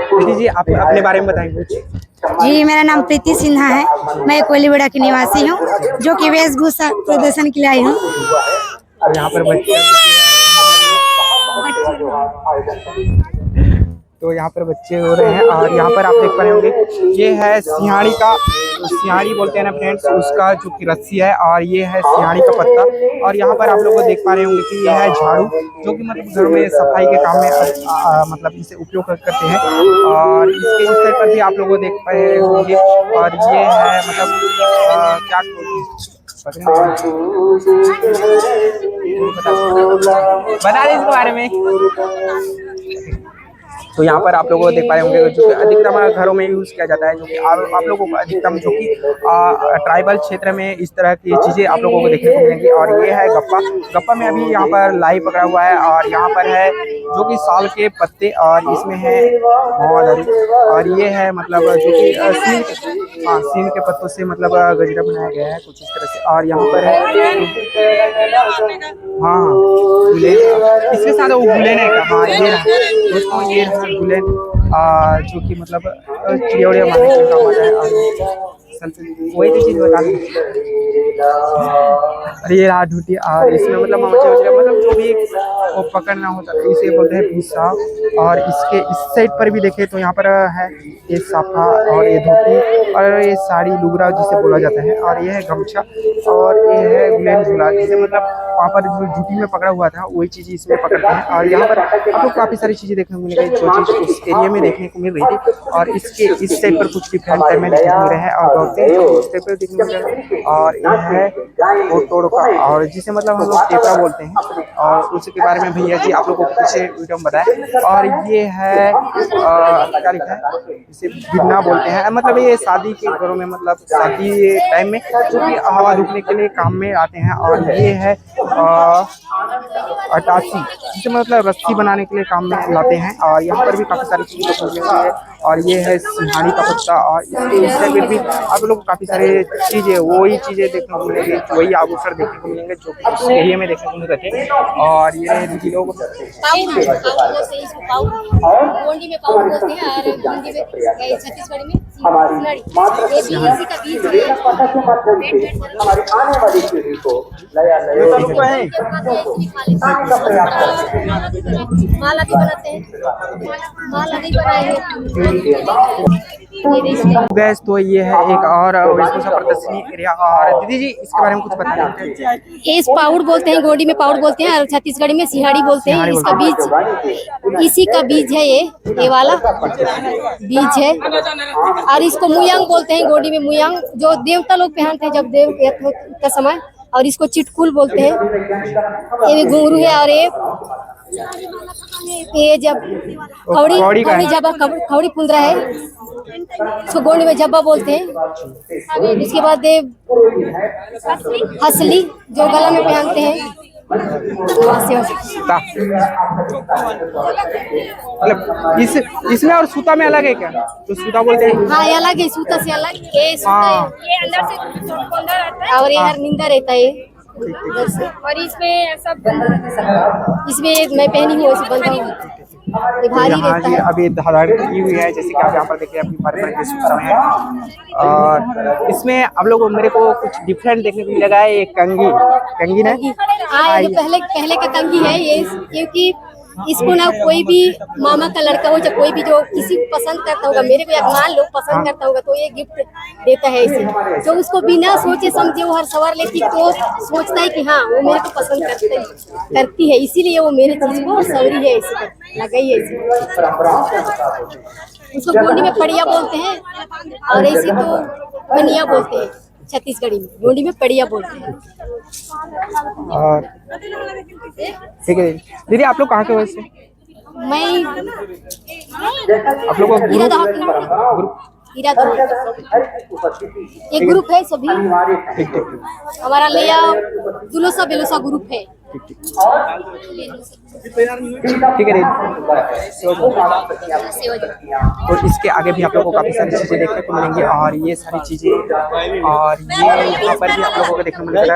तो दीदी जी आप अपने बारे में बताएंगे कुछ? जी, मेरा नाम प्रीति सिन्हा है, मैं कोलीबेड़ा की निवासी हूँ, जो कि वेशभूषा प्रदर्शन के लिए आई हूँ। और यहाँ पर बच्चे तो यहाँ पर बच्चे हो रहे हैं। और यहाँ पर आप देख पा रहे होंगे, ये है सिंहाड़ी का, सिंहाड़ी बोलते हैं ना फ्रेंड्स, उसका जो कि रस्सी है, और ये है सिंहाड़ी का पत्ता। और यहाँ पर आप लोग को देख पा रहे होंगे कि ये है झाड़ू, जो कि मतलब घर में सफाई के काम में मतलब इसे उपयोग करते हैं। और इसके इस साइड पर भी आप लोग को देख पाए होंगे। और ये है मतलब क्या बता दें इसके बारे में। तो यहाँ पर आप लोगों को देख पा रहे होंगे जो कि अधिकतम घरों में यूज़ किया जाता है, जो कि आप लोगों को अधिकतम जो कि ट्राइबल क्षेत्र में इस तरह की चीज़ें आप लोगों को देखने को मिलेंगी। और ये है गप्पा, गप्पा में अभी यहाँ पर लाई पकड़ा हुआ है। और यहाँ पर है जो कि साल के पत्ते, और इसमें है मवादारी, और ये है मतलब जो कि सीन के पत्तों से मतलब गजरा बनाया गया है कुछ इस तरह से। और यहाँ पर है हाँ गुलेन, इसके साथ वो गुलेन है। हाँ ये दोस्तों, ये गुलेन जो कि मतलब चिड़िया उड़िया मारने के काम आता है। और वही तो चीज़ बता दी। और ये रहा ढूटी, और इसमें मतलब मतलब जो भी वो पकड़ना होता है इसे बोलते हैं पीसा। और इसके इस साइड पर भी देखें तो यहाँ पर है ये साफा, और ये धोती, और ये साड़ी लुगरा जिसे बोला जाता है। और ये है गमछा, और ये है गुलेन झूला, जिसे मतलब वहाँ पर जो ड्यूटी में पकड़ा हुआ था वही चीज़ इसमें पकड़ते हैं। और यहाँ पर आपको काफ़ी सारी चीज़ें देखने को मिलेगी जो चीज़ उस एरिया में देखने को मिल रही थी। और इसके इस साइड पर कुछ डिफरेंट टाइप में देखने को मिल रहे हैं, और इस टाइप पर देखने को मिल रहे हैं। और ये है वो तोड़ का, और जिसे मतलब हम लोग टेपरा बोलते हैं। और उसके बारे में भैया जी आप लोगों को पीछे वीडियो में बताएं। और ये है क्या लिखा है, इसे बिन्ना बोलते हैं, मतलब ये शादी के घरों में मतलब शादी टाइम में जो कि हवा रुकने के लिए काम में आते हैं। और ये है अटाची, जिसे मतलब रस्सी बनाने के लिए काम में लाते हैं। और यहाँ पर भी काफ़ी सारी चीज़ें देखने हैं। और ये है सिंहाड़ी का पत्ता, और इसके भी आप लोग को काफ़ी सारी चीज़ें वही चीज़ें देखने को मिलेंगे, वही आभूषण देखने को मिलेंगे जो कि उस एरिया में देखने को मिल रहे थे। और ये दीदी लोग छत्तीसगढ़ में इसी का बीज है। हमारी आने वाली पीढ़ी को नया माला भी बनाते हैं, माला भी बनाए गैस। तो ये है एक और वेशभूषा प्रदर्शनी एरिया। और दीदी जी इसके बारे में कुछ बताएं। इस पाउड बोलते हैं, गोडी में पाउड बोलते हैं, और छत्तीसगढ़ी में सिहाड़ी बोलते हैं। इसका बीज, इसी का बीज है, ये वाला बीज है। और इसको मुयांग बोलते हैं, गोडी में मुयांग, जो देवता लोग पहनते हैं जब देव का समय। और इसको चिटकुल बोलते हैं, ये भी घुंघरू है। और ये जब खौड़ी पुल रहा है इसको गोंडी में जब्बा बोलते हैं। इसके बाद हसली जो गला में पहनते हैं। मतलब इसमें और सूता में अलग है क्या? तो सूता बोलते हैं। हाँ, ये अलग है, सूता से अलग। ये ये अंदर से और ये निंदा रहता है। और इसमें सब इसमें मैं पहनी हूँ, बंधा हूँ। ये भारी यहाँ रहता जी है। अभी धारण की हुई है, जैसे कि आप यहाँ पर देखिए अपनी पारंपरिक वेशभूषा में है। और इसमें आप लोग मेरे को कुछ डिफरेंट देखने को मिलेगा। ये कंगी ना, हाँ ये पहले का कंघी है ये, क्योंकि इसको ना कोई भी मामा का लड़का हो या कोई भी जो किसी को पसंद करता होगा, मेरे को या मान लो पसंद करता होगा तो ये गिफ्ट देता है इसे। तो उसको बिना सोचे समझे वो हर सवार लेती तो सोचता है कि हाँ वो मेरे को पसंद करती है, इसीलिए वो मेरे चीज को सवरी है, इसे लगाई है इसे। उसको गोंडी में पड़िया बोलते हैं और ऐसे तो बनिया बोलते हैं, छत्तीसगढ़ी में गोंडी में पड़िया बोलते हैं। और ठीक है दीदी, आप लोग कहाँ के हो वैसे? मैं आप लोग का हीरा दहा ग्रुप एक ग्रुप है सभी, ठीक ठीक हमारा लिया दुलोसा बेलोसा ग्रुप है। ठीक है। तो इसके आगे भी आप लोगों को काफी सारी चीजें देखने को मिलेंगी, और ये सारी चीजें और ये यहाँ पर भी आप लोगों को देखने को मिलेगा।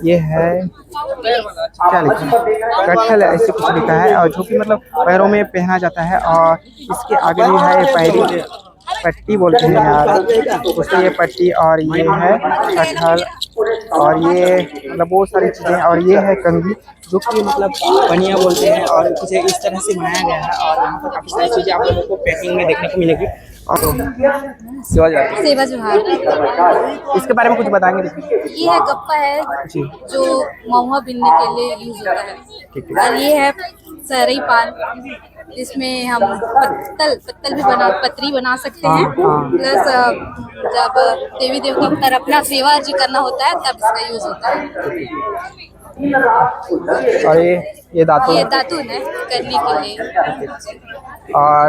ये है क्या लिखा है, कटहल ऐसे कुछ लिखा है, और जो कि मतलब पैरों में पहना जाता है। और इसके आगे भी है पैरी पट्टी बोलते हैं यार उसको, ये पट्टी, और ये है कटहल, और ये मतलब बहुत सारी चीज़ें। और ये है कंघी जो कि मतलब बनिया बोलते हैं, और कुछ इस तरह से बनाया गया है। और यहाँ पर काफ़ी सारी चीज़ें आप लोगों को पैकिंग में देखने को मिलेगी। और सेवा जोहार, इसके बारे में कुछ बताएंगे? ये है गप्पा है जी जो महुआ बिनने के लिए यूज होता है। और ये है सरई पान, जिसमें हम पत्तल भी पतरी बना सकते हैं। प्लस जब देवी देवता पर अपना सेवा जी करना होता है तब इसका यूज होता है। और ये दातुन है करने के लिए। और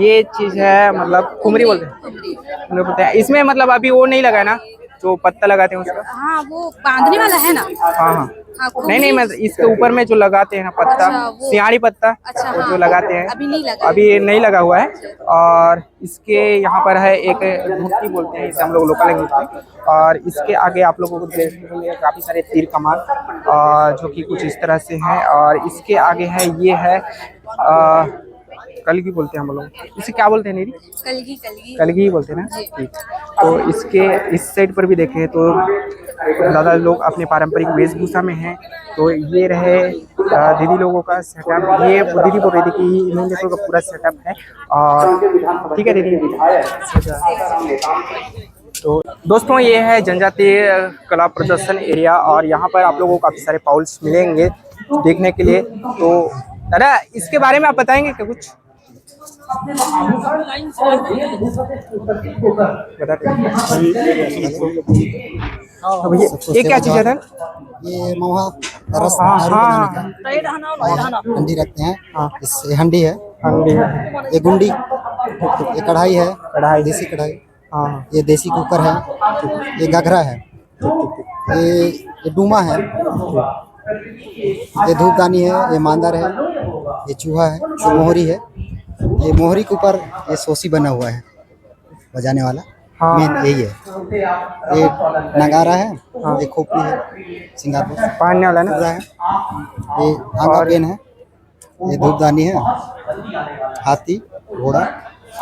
ये चीज़ है मतलब कुमरी बोलते हैं। इसमें मतलब अभी वो नहीं लगा है ना जो पत्ता लगाते हैं उसका? हाँ वो बांधने वाला है ना। हाँ नहीं मैं इसके ऊपर में जो लगाते हैं ना पत्ता, सियाड़ी पत्ता, वो जो लगाते हैं अभी नहीं लगा हुआ है। और इसके यहाँ पर है एक धुट्टी बोलते हैं, इसे हम लोग लोकल लैंग्वेज में। और इसके आगे आप लोगों को देखने को मिलेगा काफ़ी सारे तीर कमान, जो कि कुछ इस तरह से हैं। और इसके आगे है ये है कलगी बोलते हैं हम लोग, इसे क्या बोलते हैं नीरी? कलगी बोलते हैं ना। ठीक, तो इसके इस साइड पर भी देखें तो ज़्यादा लोग अपने पारंपरिक वेशभूषा में हैं। तो ये रहे दीदी लोगों का सेटअप। ये दीदी बोल रही थी कि इन लोगों का पूरा सेटअप है। और ठीक है दीदी। तो दोस्तों ये है जनजातीय कला प्रदर्शन एरिया, और यहाँ पर आप लोगों को काफ़ी सारे पाउल्स मिलेंगे देखने के लिए। तो दादा इसके बारे में आप बताएंगे क्या कुछ? ये क्या चीज़ है? ये महुआ रस हंडी रखते हैं। इससे हंडी है, ये गुंडी, ये कढ़ाई है, देसी कढ़ाई। ये देसी कुकर है, ये घघरा है, ये डूमा है, ये धूपदानी है, ये मांदर है, ये चूहा है, ये मोहरी है। ये मोहरी के ऊपर ये सोसी बना हुआ है बजाने वाला, मेन यही है। ये नगारा है, ये खोपड़ी है, सिंगापुर पहनने वाला ना है, ये आंगा पेन है, ये धूपदानी है, हाथी घोड़ा,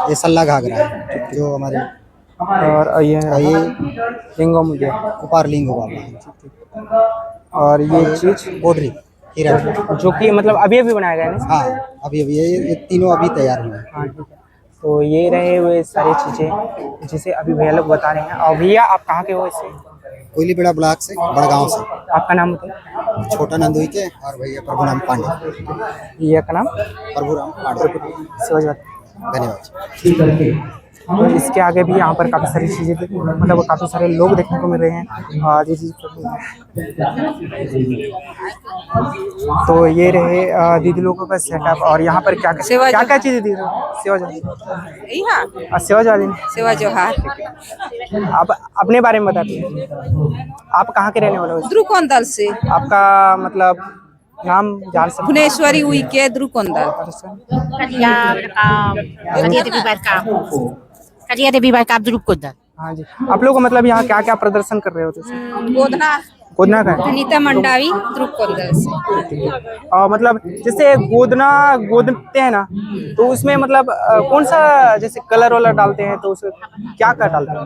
ये सल्ला घाघरा है जो हमारे। और ये लिंगो मुझे उपार लिंगो बाबा है। और ये चीज बोडरी हीरा, जो कि मतलब अभी बनाया गया है ना? हाँ अभी ये तीनों अभी तैयार हुए हैं। हाँ ठीक है। तो ये रहे हुए सारी चीज़ें जिसे अभी भैया लोग बता रहे हैं। और भैया आप कहाँ के हो इससे? कोयली बेड़ा ब्लॉक से, बड़गांव से। आपका नाम बताइए। छोटा नंदुई के, और भैया प्रभुराम पांडे। भैया का नाम प्रभुराम पांडे। धन्यवाद। तो इसके आगे भी यहाँ पर काफ़ी सारी चीज़ें मतलब काफ़ी सारे लोग देखने को मिल रहे हैं। और तो ये रहे दीदी लोगों का सेटअप। और यहाँ पर क्या क्या चीज़ें दी सेवा जोहार। आप अपने बारे में बताते हैं, आप कहाँ के रहने वाले हो? द्रुकोंदल से। आपका मतलब नाम जान सकते? भुवनेश्वरी हुई के द्रुकोंदल। हाँ जी। आप लोग मतलब यहाँ क्या क्या प्रदर्शन कर रहे हो? गोदना गोदना का है। अनीता मंडावी द्रुकोंदल से। और मतलब जैसे गोदना गोदते हैं ना, तो उसमें मतलब कौन सा जैसे कलर वाला डालते हैं, तो उसमें क्या क्या डालते हैं?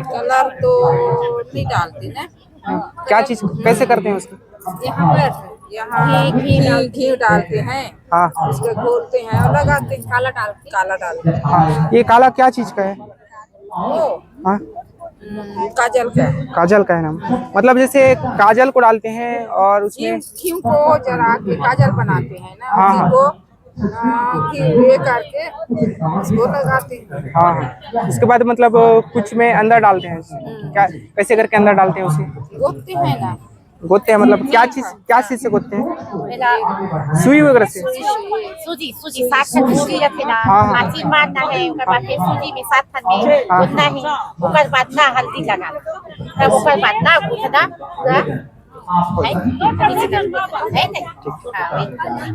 कलर तो नहीं डालते ना। क्या चीज कैसे करते हैं उसको? यहाँ घी डालते हैं। हाँ उसको घोलते हैं और लगाते हैं। काला डालते हैं। हाँ, ये काला क्या चीज का है? हाँ काजल का है नाम। मतलब जैसे काजल को डालते हैं और उसमें घी को जरा के काजल बनाते हैं ना। हाँ, उसी को ये करके उसको लगाते हैं। हाँ इसके बाद मतलब कुछ में अंदर डालते हैं। क्या कैसे करके अंदर डालते हैं उसे? गोदते हैं ना। गोदते हैं मतलब क्या चीज से गोदते हैं? सुई वगैरह से? सूजी सात सूजी रखे ना। माची मारना है, उसके बाद फिर सूजी में सात में उतना ही, ऊपर बाद ना हल्दी लगा, तब ऊपर बाद ना गूंथना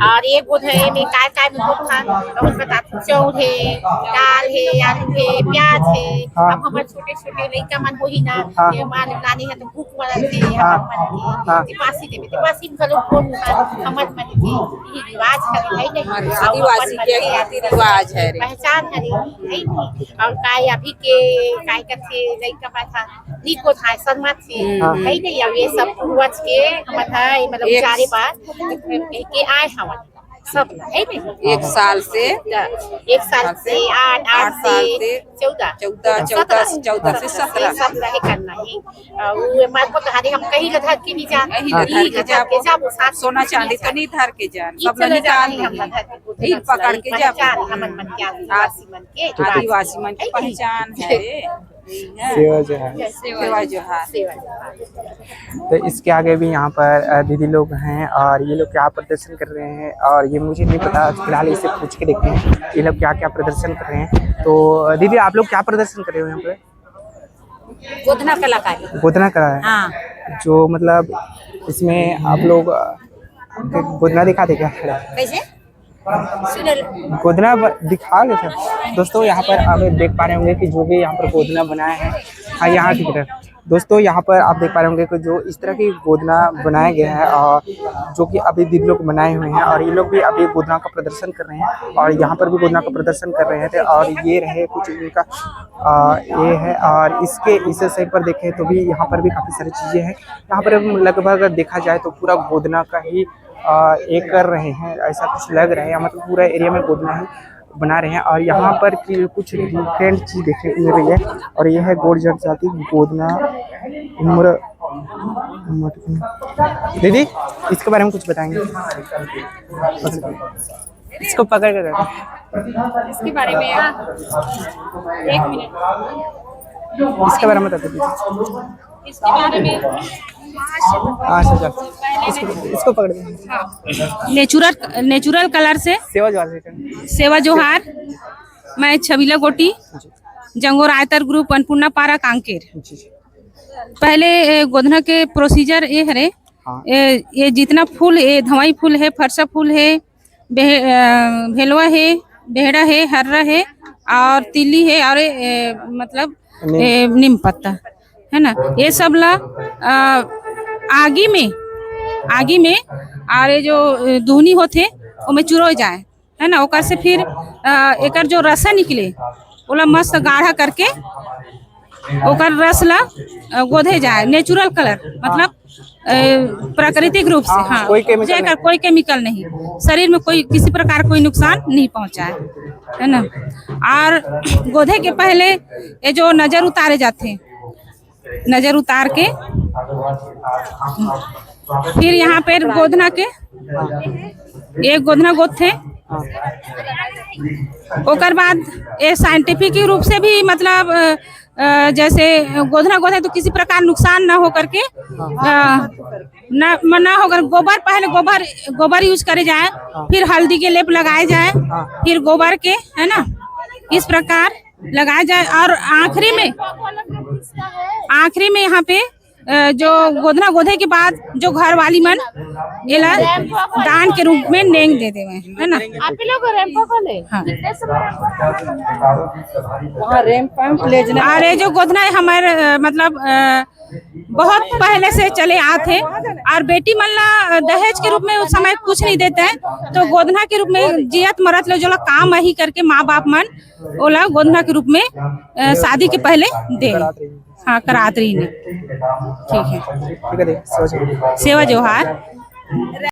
और ये गुड़ है में काय में गुड़ था, तो उसके साथ चौड़ है, दाल है, आलू है, प्याज है। अब हमारे छोटे छोटे लड़का मन हो ही ना, ये मान लानी है तो भूख मरते हम टिपासी में चलो कौन हमर मन के ये रिवाज है नहीं, आदिवासी के रीति रिवाज है, पहचान है नहीं। और काय अभी के काय करते लड़का बैठा निको था शर्मा थे है नहीं। अब ये सब पूर्वज के मतलब मतलब चारे बार के आए हवन सब है नहीं। 1 साल से 8 से 14 से 17 करना है। वो मार को कहानी हम कहीं लधा के नहीं जा वो साथ सोना चांदी तो नहीं धर के जान, सब निकाल हम पकड़ के जा। हमन मन के आदिवासी मन की पहचान है। सेवा जोहार। सेवा जोहार। तो इसके आगे भी यहाँ पर दीदी लोग हैं और ये लोग क्या प्रदर्शन कर रहे हैं, और ये मुझे नहीं पता, फिलहाल इसे पूछ के देखते हैं ये लोग क्या क्या प्रदर्शन कर रहे हैं। तो दीदी आप लोग क्या प्रदर्शन कर रहे हो यहाँ पे? गोदना कलाकारी। गोदना कला है। हाँ। जो मतलब इसमें आप लोग गोदना दिखाते क्या? कैसे गोदना दिखा गए थे दोस्तों। यहाँ पर आप देख पा रहे होंगे कि जो भी यहाँ पर गोदना बनाया है, हाँ यहाँ की तरफ दोस्तों यहाँ पर आप देख पा रहे होंगे कि जो इस तरह की गोदना बनाया गया है और जो कि अभी दीदी लोग बनाए हुए हैं, और ये लोग भी अभी गोदना का प्रदर्शन कर रहे हैं और यहाँ पर भी गोदना का प्रदर्शन कर रहे थे। और ये रहे कुछ इनका ये है, और इसके इस साइड पर देखें तो भी यहाँ पर भी काफ़ी सारी चीज़ें हैं। यहाँ पर लगभग देखा जाए तो पूरा गोदना का ही ये कर रहे हैं, ऐसा कुछ लग रहा है, मतलब पूरा एरिया में गोदना ही बना रहे हैं। और यहाँ पर कुछ डिफरेंट चीज़ देखने को मिल रही है, और ये है गोड़ जनजाति गोदना उम्र। दीदी इसके बारे में कुछ बताएंगे? इसको पकड़ कर इसके बारे में 1 मिनट इसके बारे में बता दीजिए। इसके बारे में अच्छा इसको पकड़ दें। नेचुरल कलर से सेवा जोहार। मैं छबीला गोटी, जंगोर आयतर ग्रुप, अन्नपूर्णा पारा, कांकेर। पहले गोदना के प्रोसीजर ये है, ये जितना फूल, ये धवाई फूल है, फरसा फूल है, भेलवा है, बेहड़ा है, हर्रा है और तिल्ली है, और मतलब नीम पत्ता है ना। ये सब ला आगी में और ये जो दूनी होते वो में चुरो जाए है ना। ओकर से फिर एकर जो रसा निकले ओला मस्त गाढ़ा करके ओकर रस ला गोधे जाए। नेचुरल कलर मतलब प्राकृतिक रूप से, हाँ, कोई केमिकल नहीं, शरीर में कोई किसी प्रकार कोई नुकसान नहीं पहुंचाए है ना। और गोधे के पहले ये जो नजर उतारे जाते हैं, नजर उतार के फिर यहाँ पे गोदना के एक गोदना गोदते, ओकर बाद ये साइंटिफिक रूप से भी मतलब जैसे गोदना गोदे तो किसी प्रकार नुकसान ना हो करके ना होकर गोबर, पहले गोबर यूज करे जाए, फिर हल्दी के लेप लगाए जाए, फिर गोबर के है ना, इस प्रकार लगाया जाए। और आखिरी में यहाँ पे जो गोधना गोधे के बाद जो घर वाली मन एला दान के रूप में नेंग दे देवे है ना। आप ही लोग रेम्पो को ले हाँ। वहाँ अरे जो गोधना है हमारे मतलब बहुत पहले से चले आते और बेटी मन ला दहेज के रूप में उस समय कुछ नहीं देते हैं, तो गोधना के रूप में जियत मरत लो जो ला काम ही करके माँ बाप मन ओला गोधना के रूप में शादी के पहले दे। हाँ करात रही ने। ठीक है, ठीक है, सेवा जोहार। सेवा जोहार।